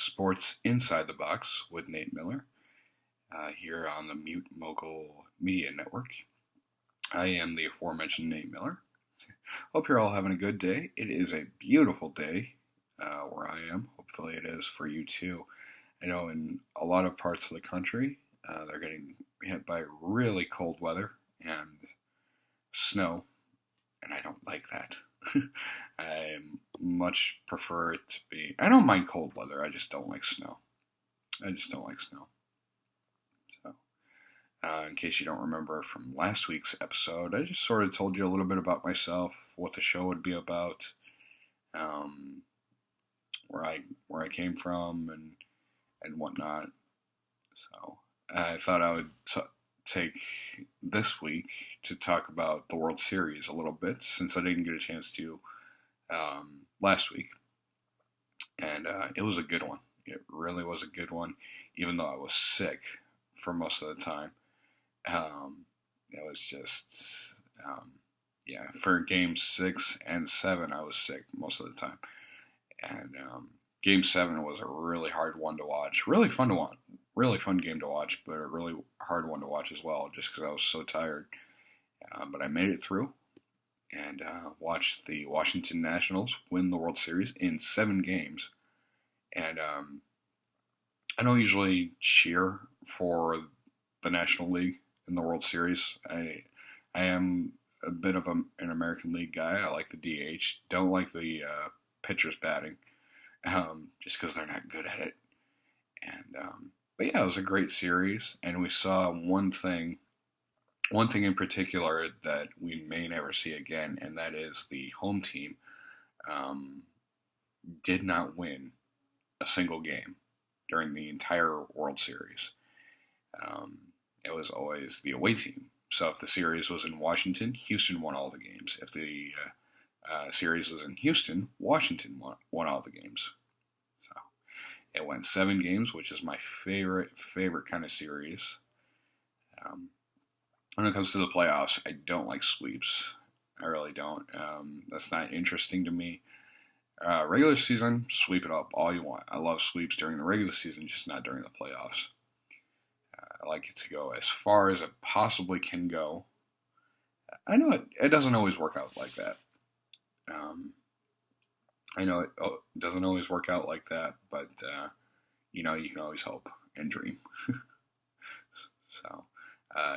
Sports Inside the Box with Nate Miller here on the Mute Mogul Media Network. I am the aforementioned Nate Miller. Hope you're all having a good day. It is a beautiful day where I am. Hopefully, it is for you too. I know in a lot of parts of the country, they're getting hit by really cold weather and snow, and I don't like that. I much prefer it to be. I don't mind cold weather. I just don't like snow. I just don't like snow. So, in case you don't remember from last week's episode, I just sort of told you a little bit about myself, what the show would be about, um, where I came from, and whatnot. So, I thought I would take this week to talk about the World Series a little bit, since I didn't get a chance to last week. And it was a good one. It really was a good one, even though I was sick for most of the time. It was just, for games 6 and 7, I was sick most of the time. And game 7 was a really hard one to watch. Really fun to watch. Really fun game to watch, but a really hard one to watch as well, just because I was so tired. But I made it through and watched the Washington Nationals win the World Series in 7 games. And I don't usually cheer for the National League in the World Series. I am a bit of an American League guy. I like the DH. Don't like the pitchers batting, just because they're not good at it. And but yeah, it was a great series, and we saw one thing in particular that we may never see again, and that is the home team did not win a single game during the entire World Series. It was always the away team. So if the series was in Washington, Houston won all the games. If the series was in Houston, Washington won all the games. So it went 7 games, which is my favorite kind of series. When it comes to the playoffs, I don't like sweeps. I really don't. That's not interesting to me. Regular season, sweep it up all you want. I love sweeps during the regular season, just not during the playoffs. I like it to go as far as it possibly can go. I know it doesn't always work out like that. I know it doesn't always work out like that, but you can always hope and dream. So,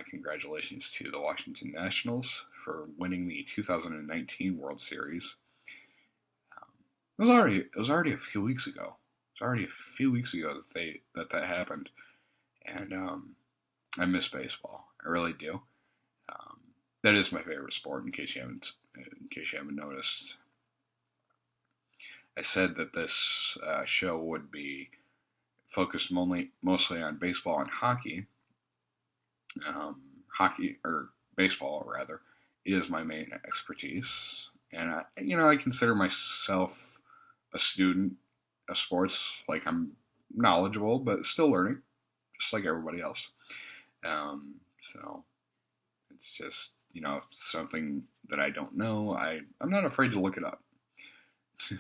congratulations to the Washington Nationals for winning the 2019 World Series. It was already a few weeks ago. It was already a few weeks ago that happened, and I miss baseball. I really do. That is my favorite sport. In case you haven't noticed, I said that this show would be focused mostly on baseball and hockey. Hockey, or baseball rather, is my main expertise, and I consider myself a student of sports. Like, I'm knowledgeable, but still learning, just like everybody else. So it's just, something that I don't know, I'm not afraid to look it up. So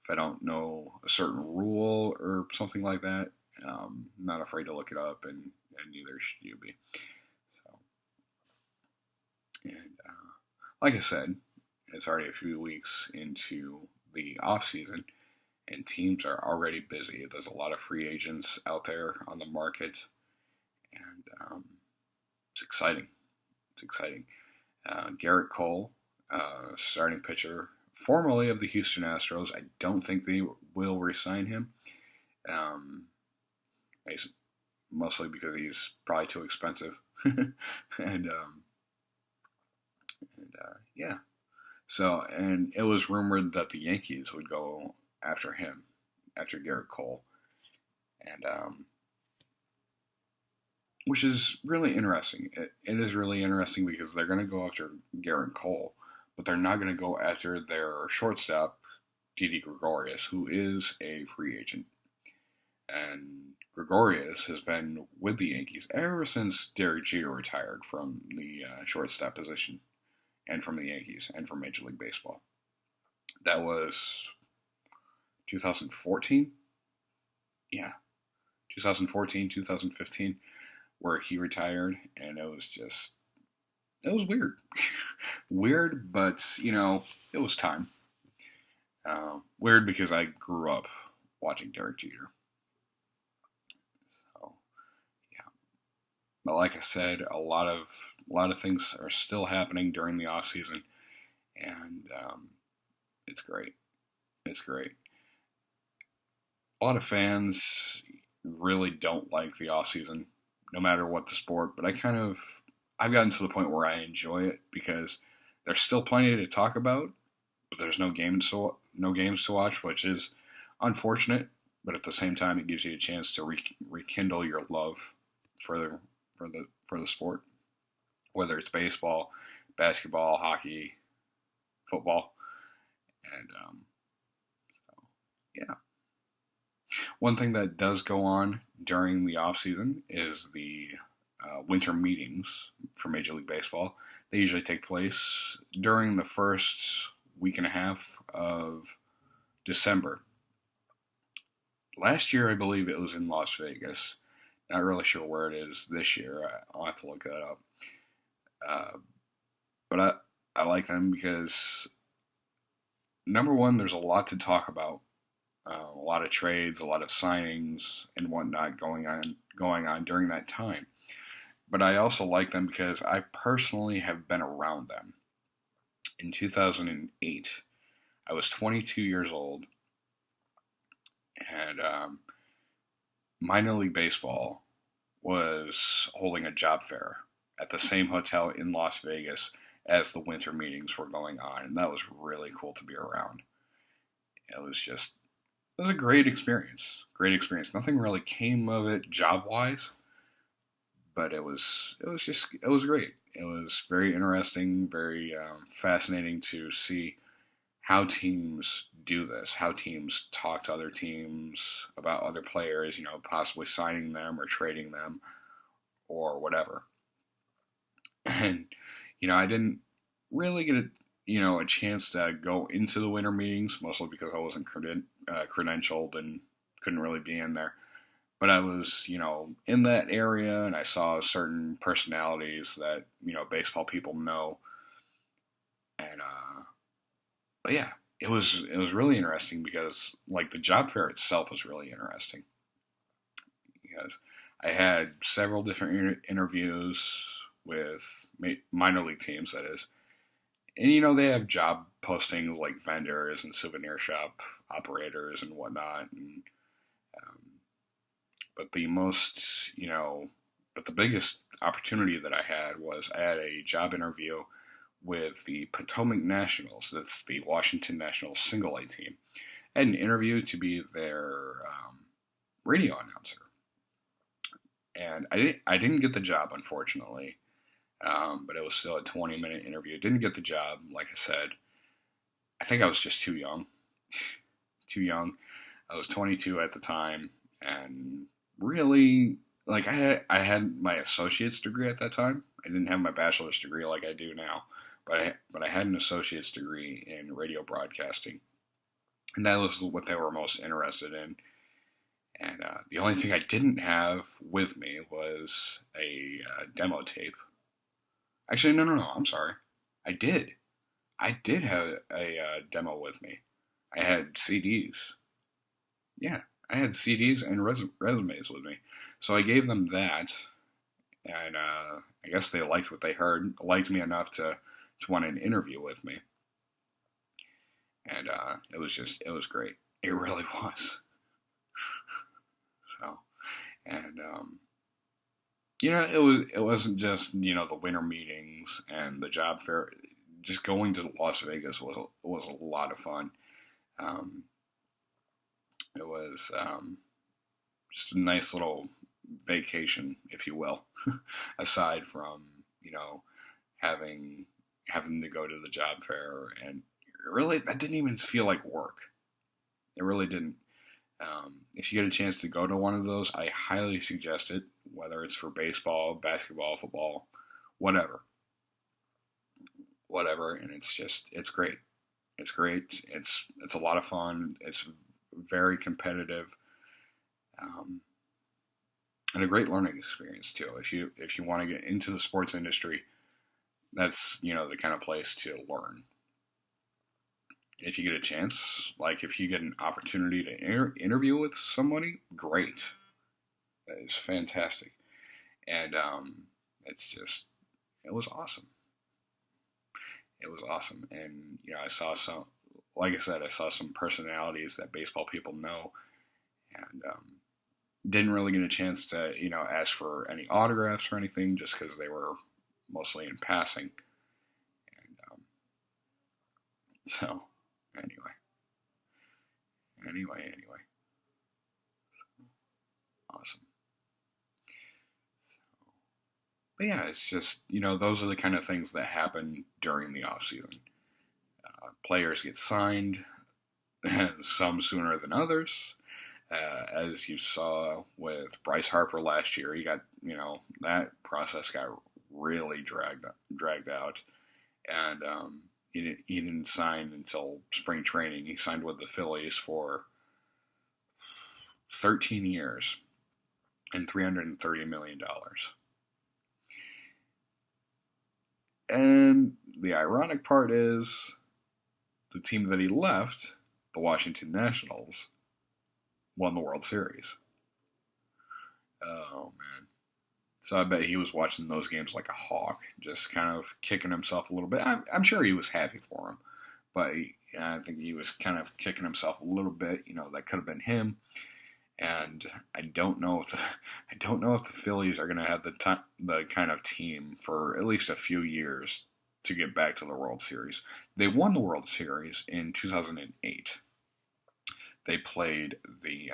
if I don't know a certain rule or something like that, I'm not afraid to look it up, and neither should you be. So, and like I said, it's already a few weeks into the off season, and teams are already busy. There's a lot of free agents out there on the market, and it's exciting. It's exciting. Garrett Cole, starting pitcher, formerly of the Houston Astros. I don't think they will re-sign him. Mostly because he's probably too expensive. and yeah. So, and it was rumored that the Yankees would go after him, after Garrett Cole. And which is really interesting. It is really interesting because they're going to go after Garrett Cole, but they're not going to go after their shortstop, Didi Gregorius, who is a free agent. And Gregorius has been with the Yankees ever since Derek Jeter retired from the shortstop position, and from the Yankees, and from Major League Baseball. That was 2014, yeah, 2014, 2015, where he retired, and it was weird. Weird, but, it was time. Weird because I grew up watching Derek Jeter. So, yeah. But like I said, a lot of things are still happening during the off season, and it's great. It's great. A lot of fans really don't like the off season, no matter what the sport. But I've gotten to the point where I enjoy it because there's still plenty to talk about, but there's no games to watch, which is unfortunate. But at the same time, it gives you a chance to rekindle your love for the sport, whether it's baseball, basketball, hockey, football, and so, yeah. One thing that does go on during the off season is the winter meetings for Major League Baseball. They usually take place during the first week and a half of December. Last year, I believe it was in Las Vegas. Not really sure where it is this year. I'll have to look that up. Uh, but I like them because number one, there's a lot to talk about. A lot of trades, a lot of signings, and whatnot going on during that time. But I also like them because I personally have been around them. In 2008, I was 22 years old, and minor league baseball was holding a job fair at the same hotel in Las Vegas as the winter meetings were going on, and that was really cool to be around. It was a great experience. Great experience. Nothing really came of it job wise, but it was great. It was very interesting, very fascinating to see how teams do this, how teams talk to other teams about other players, possibly signing them or trading them or whatever. And I didn't really get a chance to go into the winter meetings, mostly because I wasn't credentialed and couldn't really be in there. But I was, in that area, and I saw certain personalities that baseball people know, and but yeah, it was really interesting because like the job fair itself was really interesting because I had several different interviews with minor league teams, that is, and they have job postings like vendors and souvenir shop operators and whatnot, and um, but the most, but the biggest opportunity that I had a job interview with the Potomac Nationals. That's the Washington Nationals single A team. I had an interview to be their radio announcer, and I didn't get the job, unfortunately. But it was still a 20-minute interview. Didn't get the job, like I said. I think I was just too young. Too young. I was 22 at the time, and really, like I had my associate's degree at that time. I didn't have my bachelor's degree like I do now, but I had an associate's degree in radio broadcasting, and that was what they were most interested in. And the only thing I didn't have with me was a demo tape. Actually, no, no, no. I'm sorry. I did. I did have a demo with me. I had CDs. Yeah, I had CDs and resumes with me. So I gave them that, and I guess they liked what they heard, liked me enough to want an interview with me. And it was great. It really was. So, and it wasn't just the winter meetings and the job fair. Just going to Las Vegas was a lot of fun. Um, it was just a nice little vacation, if you will, aside from having having to go to the job fair, and really that didn't even feel like work. It really didn't. If you get a chance to go to one of those, I highly suggest it, whether it's for baseball, basketball, football, whatever. Whatever, and it's great. It's great. It's a lot of fun. It's very competitive. Um, and a great learning experience too. If you want to get into the sports industry, that's the kind of place to learn. If you get a chance, like if you get an opportunity to interview with somebody, great. That is fantastic, and it's just it was awesome. It was awesome, and I saw some, like I said, I saw some personalities that baseball people know, and didn't really get a chance to ask for any autographs or anything, just because they were mostly in passing, and so anyway, anyway, awesome. But yeah, it's just those are the kind of things that happen during the off season. Players get signed, some sooner than others. As you saw with Bryce Harper last year, he got that process got really dragged out, and he didn't sign until spring training. He signed with the Phillies for 13 years and $330 million. And the ironic part is, the team that he left, the Washington Nationals, won the World Series. Oh, man. So I bet he was watching those games like a hawk, just kind of kicking himself a little bit. I'm sure he was happy for him, but I think he was kind of kicking himself a little bit. That could have been him. And I don't know if the Phillies are going to have the kind of team for at least a few years to get back to the World Series. They won the World Series in 2008. They played the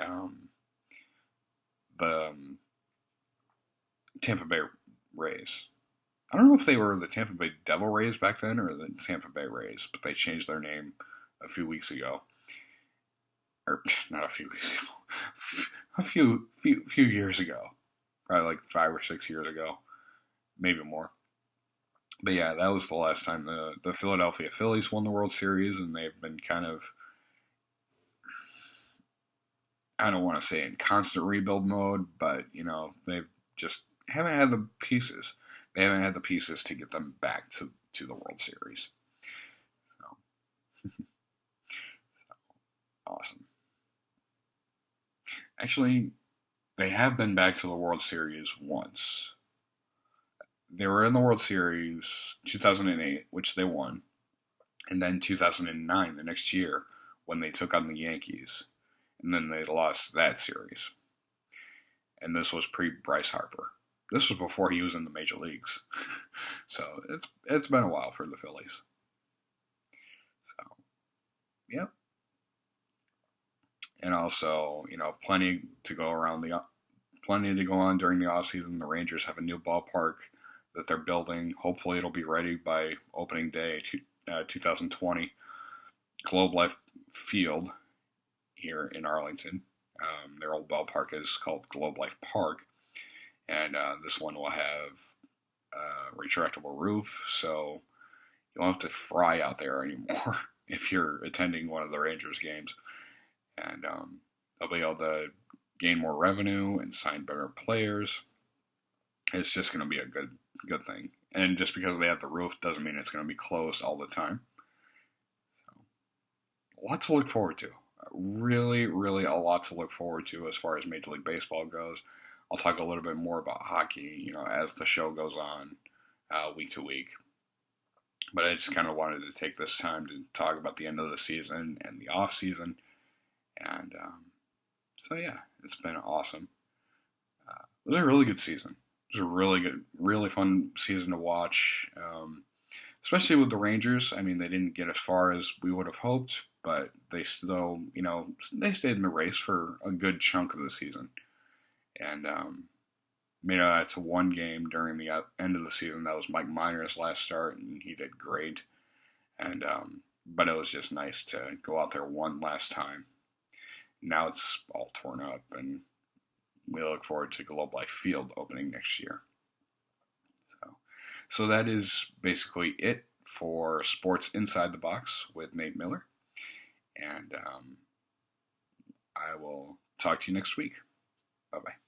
Tampa Bay Rays. I don't know if they were the Tampa Bay Devil Rays back then or the Tampa Bay Rays, but they changed their name a few weeks ago. Or not a few weeks ago, a few years ago, probably like 5 or 6 years ago, maybe more. But yeah, that was the last time the Philadelphia Phillies won the World Series, and they've been kind of, I don't want to say in constant rebuild mode, but they just haven't had the pieces. They haven't had the pieces to get them back to the World Series. So awesome. Actually, they have been back to the World Series once. They were in the World Series 2008, which they won, and then 2009, the next year, when they took on the Yankees, and then they lost that series. And this was pre-Bryce Harper. This was before he was in the major leagues. So it's been a while for the Phillies. So, yep. And also, plenty to go on during the offseason. The Rangers have a new ballpark that they're building. Hopefully it'll be ready by opening day 2020. Globe Life Field here in Arlington. Their old ballpark is called Globe Life Park. And this one will have a retractable roof, so you won't have to fry out there anymore if you're attending one of the Rangers games. And they'll be able to gain more revenue and sign better players. It's just going to be a good thing. And just because they have the roof doesn't mean it's going to be closed all the time. So, lots to look forward to. Really, really a lot to look forward to as far as Major League Baseball goes. I'll talk a little bit more about hockey, as the show goes on week to week. But I just kind of wanted to take this time to talk about the end of the season and the off season. And so yeah, it's been awesome. It was a really good season. It was a really good, really fun season to watch, especially with the Rangers. I mean, they didn't get as far as we would have hoped, but they still, they stayed in the race for a good chunk of the season. And made it to one game during the end of the season. That was Mike Minor's last start, and he did great. And but it was just nice to go out there one last time. Now it's all torn up, and we look forward to Globe Life Field opening next year. So that is basically it for Sports Inside the Box with Nate Miller. And I will talk to you next week. Bye bye.